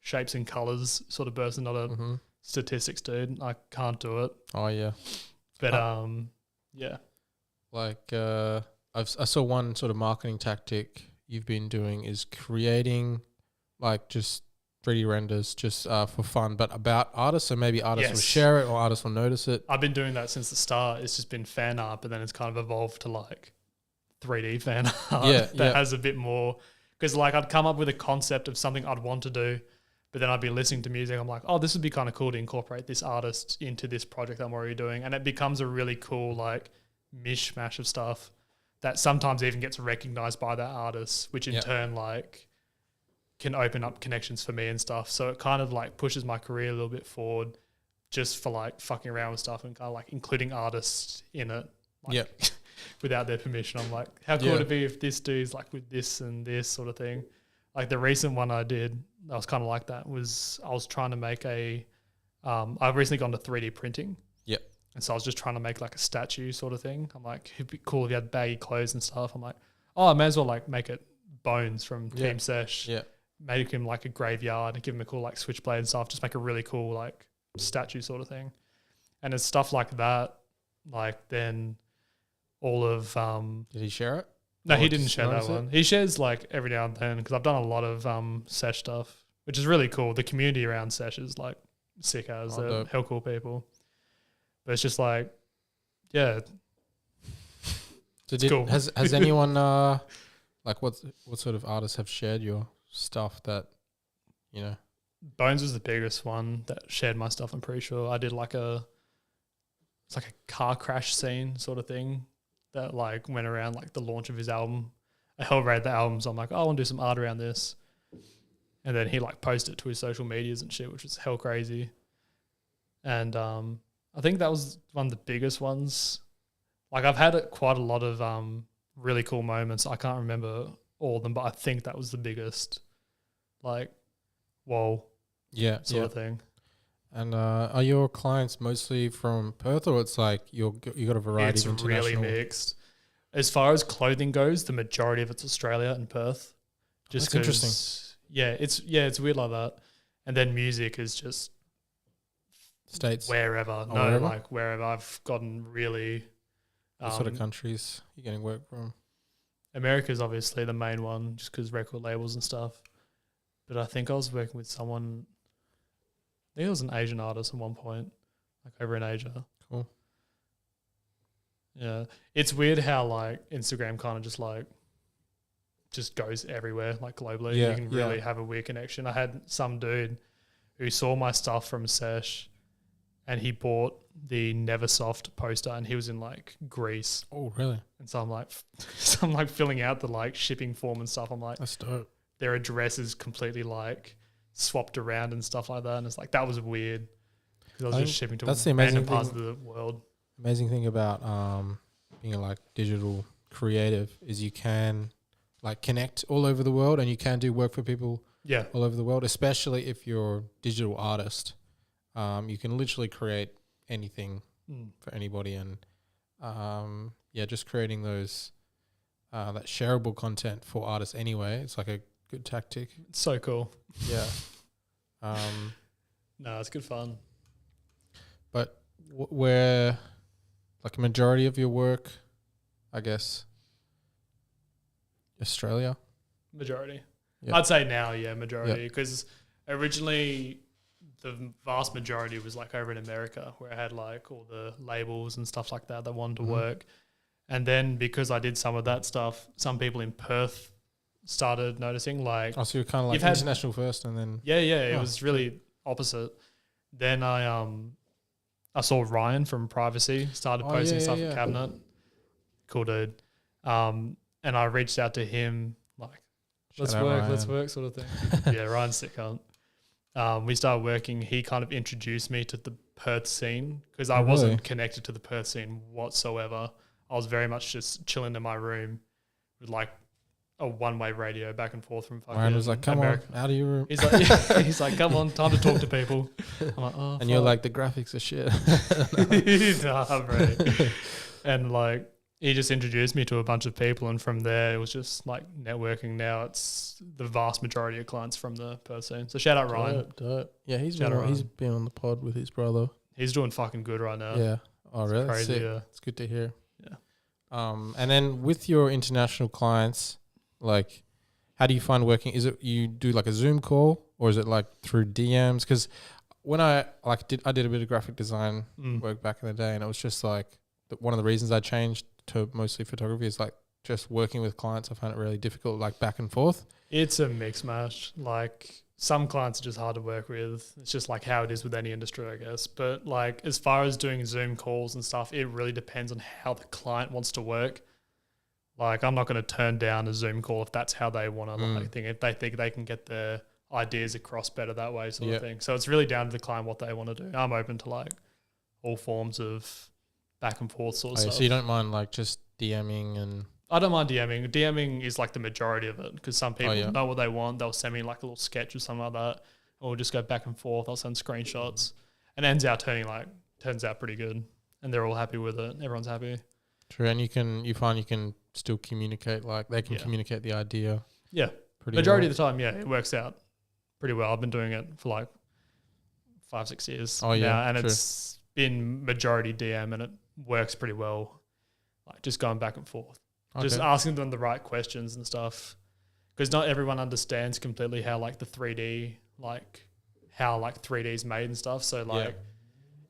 shapes and colors sort of person, not a statistics dude. I can't do it. Oh yeah. But yeah. Like I saw one sort of marketing tactic you've been doing is creating like just 3D renders just for fun, but about artists. So maybe artists will share it or artists will notice it. I've been doing that since the start. It's just been fan art, but then it's kind of evolved to like 3D fan art that has a bit more. Because like I'd come up with a concept of something I'd want to do, but then I'd be listening to music. I'm like, oh, this would be kind of cool to incorporate this artist into this project I'm already doing. And it becomes a really cool like mishmash of stuff that sometimes even gets recognized by that artist, which in turn like can open up connections for me and stuff. So it kind of like pushes my career a little bit forward just for like fucking around with stuff and kind of like including artists in it. Like without their permission. I'm like, how cool would it be if this dude's like with this and this sort of thing? Like the recent one I did, I was kind of like that, was I was trying to make I've recently gone to 3D printing. Yep. And so I was just trying to make like a statue sort of thing. I'm like, it'd be cool if you had baggy clothes and stuff. I'm like, oh, I may as well like make it Bones from Team Sesh. Yeah. Make him like a graveyard and give him a cool like switchblade and stuff. Just make a really cool like statue sort of thing. And it's stuff like that. Like then all of did he share it? No, he didn't share that one. He shares like every now and then because I've done a lot of Sesh stuff, which is really cool. The community around Sesh is like sick as they're hell cool people. But it's just like, yeah. So cool. Has anyone like what sort of artists have shared your stuff that, you know? Bones was the biggest one that shared my stuff, I'm pretty sure. I did like it's like a car crash scene sort of thing that like went around like the launch of his album. I hell rated the albums. I'm like, oh, I want to do some art around this. And then he like posted it to his social medias and shit, which was hell crazy. And I think that was one of the biggest ones. Like I've had quite a lot of really cool moments. I can't remember all of them, but I think that was the biggest, like, whoa, sort of thing. And are your clients mostly from Perth, or it's like you got a variety of international? It's really mixed. As far as clothing goes, the majority of it's Australia and Perth. That's interesting. Yeah, it's weird like that. And then music is just States, wherever. Oh, wherever? Like wherever. I've gotten really. What sort of countries you're getting work from? America's obviously the main one, just because record labels and stuff. But I think I was working with someone. I think it was an Asian artist at one point, like over in Asia. Cool. Yeah. It's weird how like Instagram kind of just goes everywhere, like globally. You can really have a weird connection. I had some dude who saw my stuff from Sesh and he bought the Neversoft poster and he was in like Greece. Oh, really? And so I'm like filling out the like shipping form and stuff. I'm like, that's dope. Their address is completely like swapped around and stuff like that, and it's like that was weird because I was just shipping to random parts of the world. Amazing thing about being a like digital creative is you can like connect all over the world, and you can do work for people all over the world. Especially if you're a digital artist, you can literally create anything for anybody, and just creating those that shareable content for artists anyway. It's like a good tactic. It's so cool. Yeah. No, it's good fun. But where, like, a majority of your work, I guess, Australia? Majority. Yep. I'd say now, majority. Because originally the vast majority was, like, over in America where I had, like, all the labels and stuff like that wanted to work. And then because I did some of that stuff, some people in Perth started noticing, like... Oh, so you're kind of like international first and then... Yeah, it was really opposite. Then I saw Ryan from Privacy started posting stuff at Cabinet. Cool dude. And I reached out to him like, let's work sort of thing. Yeah, Ryan's sick cunt. We started working. He kind of introduced me to the Perth scene because I wasn't connected to the Perth scene whatsoever. I was very much just chilling in my room with like a one-way radio back and forth from fucking Ryan was like, "Come America. on, out of your room." He's like, he's like, "Come on, time to talk to people." I'm like, "Oh," and you're like, "The graphics are shit." nah, bro. And like, he just introduced me to a bunch of people, and from there it was just like networking. Now it's the vast majority of clients from the Perth scene. So shout out Ryan. Dope. Yeah, he's Shout out he's Ryan. been on the pod with his brother. He's doing fucking good right now. Yeah. Oh, really? Crazy. Sick. Yeah. It's good to hear. Yeah. And then with your international clients, like, how do you find working? Is it you do like a Zoom call, or is it like through DMs? Because when I did a bit of graphic design work back in the day, and it was just like one of the reasons I changed to mostly photography is like just working with clients. I found it really difficult, like back and forth. It's a mix match. Like, some clients are just hard to work with. It's just like how it is with any industry, I guess. But like, as far as doing Zoom calls and stuff, it really depends on how the client wants to work. Like, I'm not going to turn down a Zoom call if that's how they want to like think. If they think they can get their ideas across better that way, sort of thing. So it's really down to the client what they want to do. I'm open to like all forms of back and forth sort of stuff. So you don't mind like just DMing and... I don't mind DMing. DMing is like the majority of it, because some people know what they want. They'll send me like a little sketch or something like that, or we'll just go back and forth. I'll send screenshots, and it ends out turns out pretty good, and they're all happy with it. Everyone's happy. True, and you find you can still communicate, like they can communicate the idea. Yeah, majority of the time, it works out pretty well. I've been doing it for like 5-6 years now, and it's been majority DM, and it works pretty well. Like, just going back and forth. Just asking them the right questions and stuff, because not everyone understands completely how like the 3D, like how like 3D is made and stuff. So like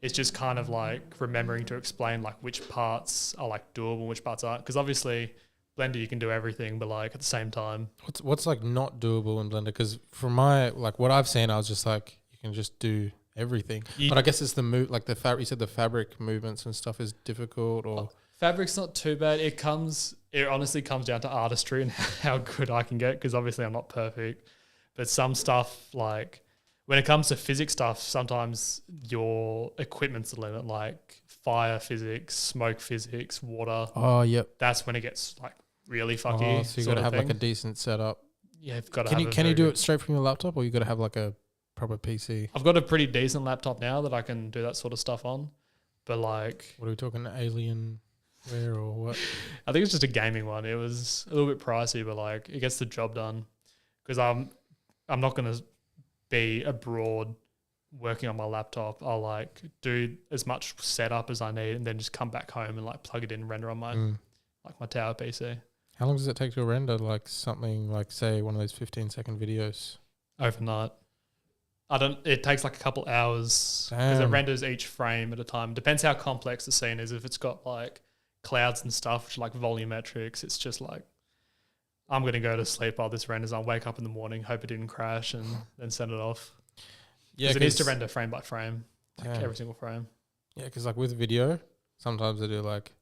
it's just kind of like remembering to explain like which parts are like doable, which parts aren't. Because obviously Blender you can do everything, but like at the same time, what's like not doable in Blender? Because from my like what I've seen, I was just like, you can just do everything. But I guess it's the like the fabric. You said the fabric movements and stuff is difficult, or fabric's not too bad. It honestly comes down to artistry and how good I can get, because obviously I'm not perfect. But some stuff, like when it comes to physics stuff, sometimes your equipment's the limit, like fire physics, smoke physics, water. Oh, yep. That's when it gets like really fucky. Oh, so you got to have like a decent setup. Yeah, you've got to Can you do it straight from your laptop, or you got to have like a proper PC? I've got a pretty decent laptop now that I can do that sort of stuff on. But like, what are we talking? Alienware or what? I think it's just a gaming one. It was a little bit pricey, but like it gets the job done. Because I'm not going to be abroad working on my laptop. I'll like do as much setup as I need, and then just come back home and like plug it in and render on my like my tower PC. How long does it take to render like something like, say, one of those 15-second videos? Overnight. It takes like a couple hours, because it renders each frame at a time. Depends how complex the scene is. If it's got like clouds and stuff, which are like volumetrics, it's just like, I'm going to go to sleep while this renders. I'll wake up in the morning, hope it didn't crash, and then send it off. Yeah, because it needs to render frame by frame, like every single frame. Yeah, because like with video, sometimes I do like,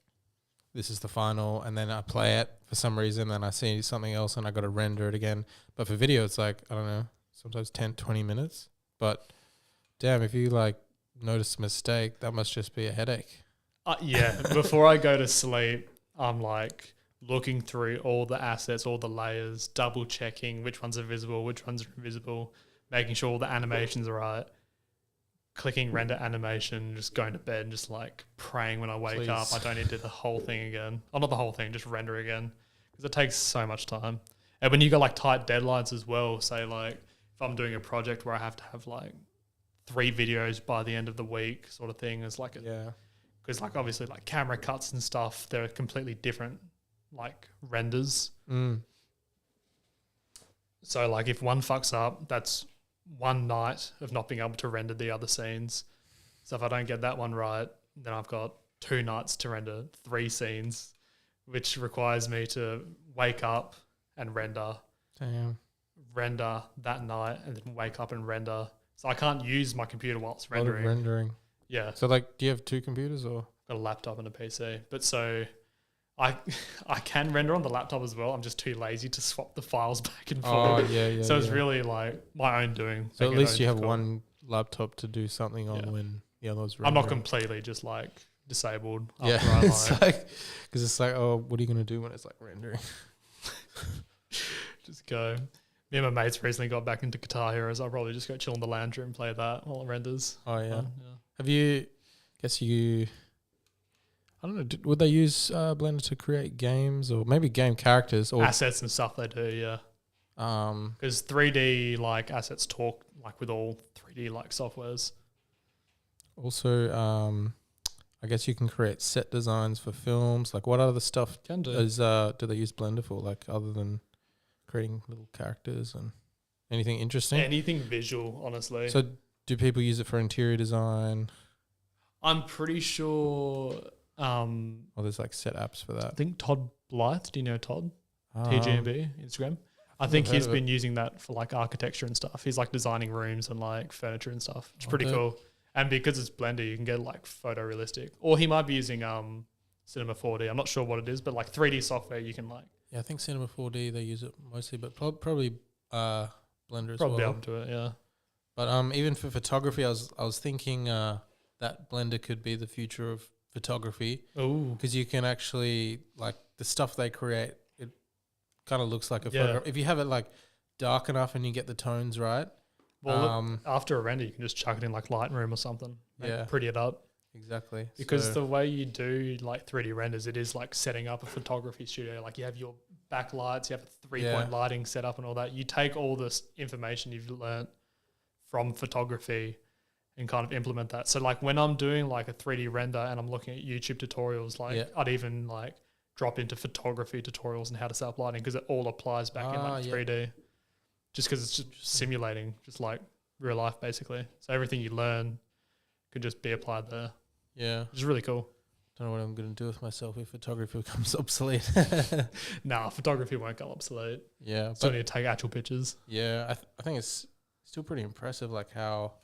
this is the final, and then I play it for some reason, and I see something else, and I got to render it again. But for video, it's like, I don't know, sometimes 10, 20 minutes. But damn, if you like notice a mistake, that must just be a headache. Yeah, before I go to sleep, I'm like looking through all the assets, all the layers, double checking which ones are visible, which ones are invisible, making sure all the animations are right, clicking render animation, just going to bed and just like praying when I wake up I don't need to do the whole thing again. Oh, not the whole thing, just render again, because it takes so much time. And when you got like tight deadlines as well, say like if I'm doing a project where I have to have like 3 videos by the end of the week sort of thing, is like because like obviously like camera cuts and stuff, they're completely different like renders. So like if one fucks up, that's one night of not being able to render the other scenes. So if I don't get that one right, then I've got 2 nights to render 3 scenes, which requires me to wake up and render that night, and then wake up and render. So I can't use my computer while it's rendering. Rendering. Yeah. So like, do you have 2 computers or? Got a laptop and a PC. But so I can render on the laptop as well. I'm just too lazy to swap the files back and forth. Oh, yeah. So it's really like my own doing. So at least you have one laptop to do something on when the other's rendering. I'm not completely just like disabled. Yeah. It's like, because it's like, oh, what are you going to do when it's like rendering? Just go. Me and my mates recently got back into Guitar Heroes. I'll probably just go chill in the lounge room and play that while it renders. Oh yeah. Yeah. Have you? Guess you. I don't know. Would they use Blender to create games or maybe game characters or Assets and stuff they do, yeah. Because 3D like assets talk like with all 3D like softwares. also I guess you can create set designs for films. Like what other stuff Can do. do they use Blender for? Like other than creating little characters and anything interesting? Anything visual, honestly. So do people use it for interior design? I'm pretty sure. Or there's like set apps for I that. think Todd Blythe. Do you know Todd? Um, TGMB Instagram. I think heard he's of been using that for like architecture and stuff. He's like designing rooms and like furniture and stuff. It's pretty dope. cool. And because it's Blender, you can get like photorealistic. Or he might be using Cinema 4D. I'm not sure what it is, but like 3D software, you can like Yeah, I think Cinema 4D they use it mostly, but probably Blender as probably well. able to it. Yeah. But even for photography, I was thinking that Blender could be the future of photography Oh. because you can actually like the stuff they create. It kind of looks like a Yeah. photo. If you have it like dark enough and you get the tones right. Well, after a render, you can just chuck it in like Lightroom or something. Yeah. Pretty it up. Exactly. Because So- the way you do like 3D renders, it is like setting up a photography studio. Like you have your backlights, you have a 3-point lighting set up and all that. You take all this information you've learnt from photography and kind of implement that. So like when I'm doing like a 3D render and I'm looking at YouTube tutorials, like I'd even like drop into photography tutorials and how to set up lighting because it all applies back in like 3D. Just because it's just simulating, just like real life basically. So everything you learn could just be applied there. Yeah. Which is really cool. Don't know what I'm going to do with myself if photography becomes obsolete. Nah, photography won't go obsolete. Yeah. Still need to take actual pictures. Yeah, I think it's still pretty impressive. Like how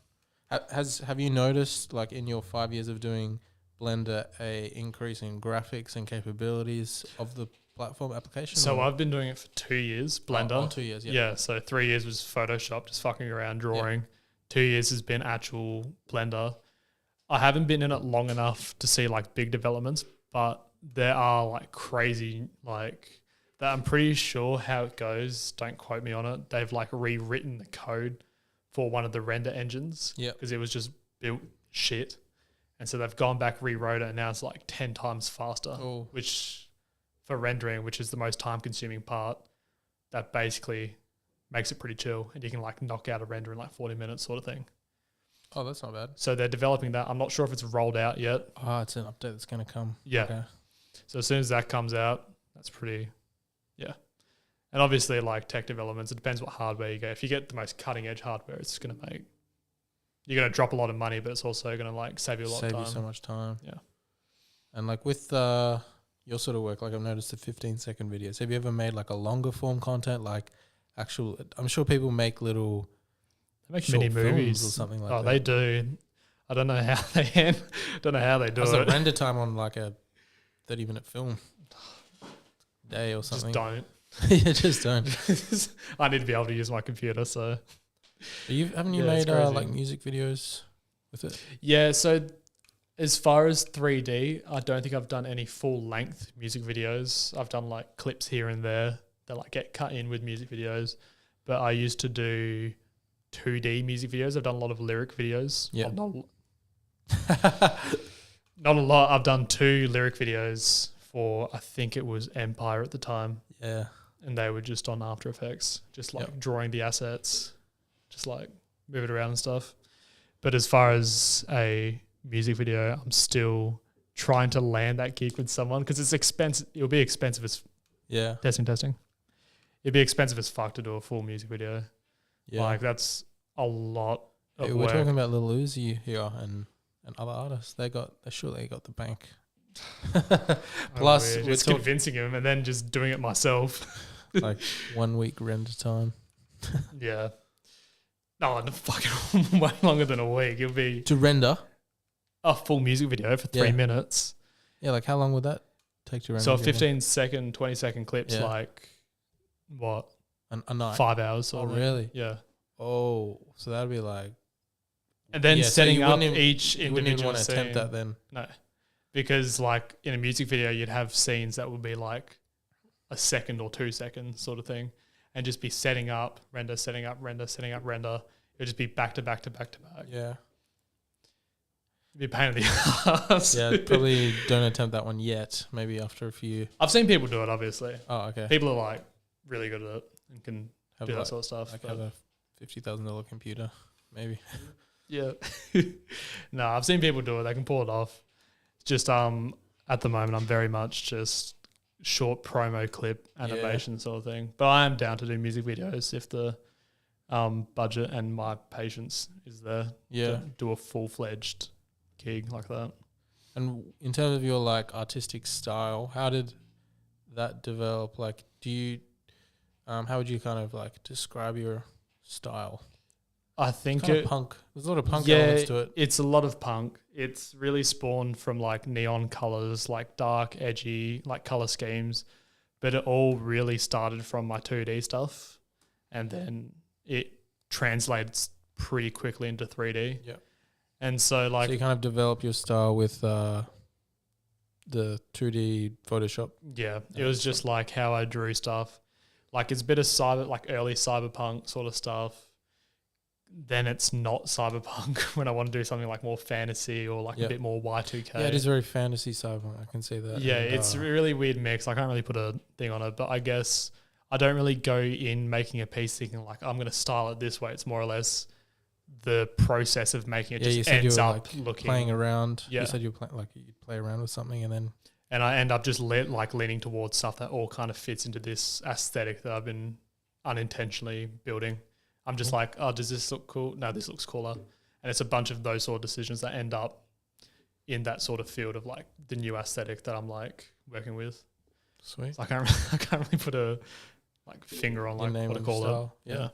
have you noticed like in your 5 years of doing Blender a increase in graphics and capabilities of the platform application? So or? I've been doing it for 2 years, Blender. Oh, 2 years, Yeah, so 3 years was Photoshop, just fucking around drawing. 2 years has been actual Blender. I haven't been in it long enough to see like big developments, but there are like crazy like that. I'm pretty sure how it goes. Don't quote me on it. They've like rewritten the code for one of the render engines because it was just built shit. And so they've gone back, rewrote it, and now it's like 10 times faster, which for rendering, which is the most time consuming part, that basically makes it pretty chill. And you can like knock out a render in like 40 minutes sort of thing. Oh, that's not bad. So they're developing that. I'm not sure if it's rolled out yet. Oh, it's an update that's going to come. Yeah. Okay. So as soon as that comes out, that's pretty, And obviously like tech developments, it depends what hardware you get. If you get the most cutting edge hardware, it's going to you're going to drop a lot of money, but it's also going to like save you a lot of time. Save you so much time. Yeah. And like with your sort of work, like I've noticed the 15-second videos. Have you ever made like a longer form content, like actual? I'm sure people make little. They make short mini movies films or something like that. Oh, that. they do. I don't know how they don't know how they do What's it. the render time on like a 30-minute film day or something? Just don't. Yeah, just don't. I need to be able to use my computer, so. Haven't you Yeah, it's made crazy. like music videos with it? Yeah, so as far as 3D, I don't think I've done any full length music videos. I've done like clips here and there that like get cut in with music videos. But I used to do 2D music videos. I've done a lot of lyric videos. Yeah. Not a lot. I've done 2 lyric videos for, I think it was Empire at the time. Yeah. And they were just on After Effects, just like drawing the assets, just like move it around and stuff. But as far as a music video, I'm still trying to land that gig with someone because it's expensive. It'll be expensive as testing. It'd be expensive as fuck to do a full music video. Yeah. Like that's a lot of We're work. talking about Lil Uzi here and other artists. They got the bank. Plus, just convincing him and then just doing it myself. like 1 week render time. Yeah. No, fucking way longer than a week. It'll be To render? a full music video for 3 minutes. Yeah, like how long would that take to render? So a 15-second, 20-second clip's like, what? A night? 5 hours. Oh, Or really? Yeah. Oh, so that'd be like... And then so setting you up wouldn't each you wouldn't even individual want to scene. attempt that then? No. Because like in a music video, you'd have scenes that would be like a second or 2 seconds sort of thing, and just be setting up, render, setting up, render, setting up, render. It would just be back to back to back to back. Yeah. It'd be a pain in the ass. Yeah, probably don't attempt that one yet. Maybe after a few. I've seen people do it, obviously. Oh, okay. People are like really good at it and can Have do like, that sort of stuff. like have a $50,000 computer, maybe. Yeah. No, I've seen people do it. They can pull it off. Just at the moment, I'm very much just short promo clip animation sort of thing. But I am down to do music videos if the budget and my patience is there. Yeah. To do a full-fledged gig like that. And in terms of your like artistic style, how did that develop? Like, do you, how would you kind of like describe your style? I think Kind of punk. There's a lot of punk elements to it. It's a lot of punk. It's really spawned from like neon colors, like dark, edgy, like color schemes. But it all really started from my 2D stuff, and then it translates pretty quickly into 3D. Yeah. And so like So you kind of develop your style with the 2D Photoshop. yeah, it was just like how I drew stuff. Like it's a bit of early cyberpunk sort of stuff. Then it's not cyberpunk when I want to do something like more fantasy or like a bit more Y2K. Yeah, it is very fantasy cyberpunk. I can see that. Yeah, And, it's a really weird mix. I can't really put a thing on it, but I guess I don't really go in making a piece thinking like I'm going to style it this way. It's more or less the process of making it you just said ends you were up like looking. playing around. Yeah. You said you were like you'd play around with something and then. And I end up just leaning towards stuff that all kind of fits into this aesthetic that I've been unintentionally building. I'm just like, oh, does this look cool? No, this looks cooler. And it's a bunch of those sort of decisions that end up in that sort of field of like the new aesthetic that I'm like working with. Sweet. So I can't really put a like finger on like name what to and call style. it. Yeah.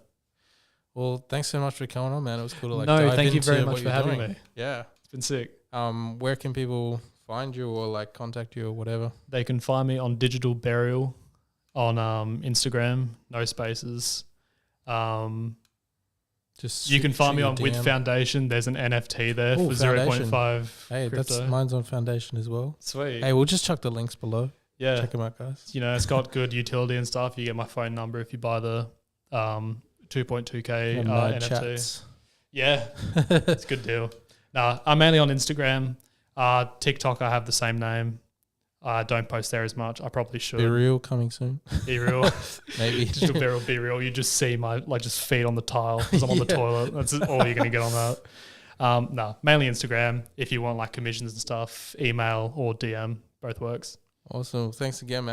Well, thanks so much for coming on, man. It was cool to like No, dive thank you into very what much for you're having doing. me. Yeah. It's been sick. Where can people find you or like contact you or whatever? They can find me on Digital Burial on Instagram, no spaces. Just You can find me shoot on your With DM. Foundation. There's an NFT there Ooh, for Foundation. 0.5 Hey, crypto. that's mine's on Foundation as well. Sweet. Hey, we'll just chuck the links below. Yeah. Check them out, guys. You know, it's got good utility and stuff. You get my phone number if you buy the 2.2K Mad NFT. chats. Yeah, it's a good deal. No, I'm mainly on Instagram. TikTok, I have the same name. I don't post there as much. I probably should. Be real coming soon. Be real. Maybe. Digital Burial, be real. You just see my like just feet on the tile because I'm on the toilet. That's all you're going to get on that. No, mainly Instagram. If you want like commissions and stuff, email or DM, both works. Awesome. Thanks again, man.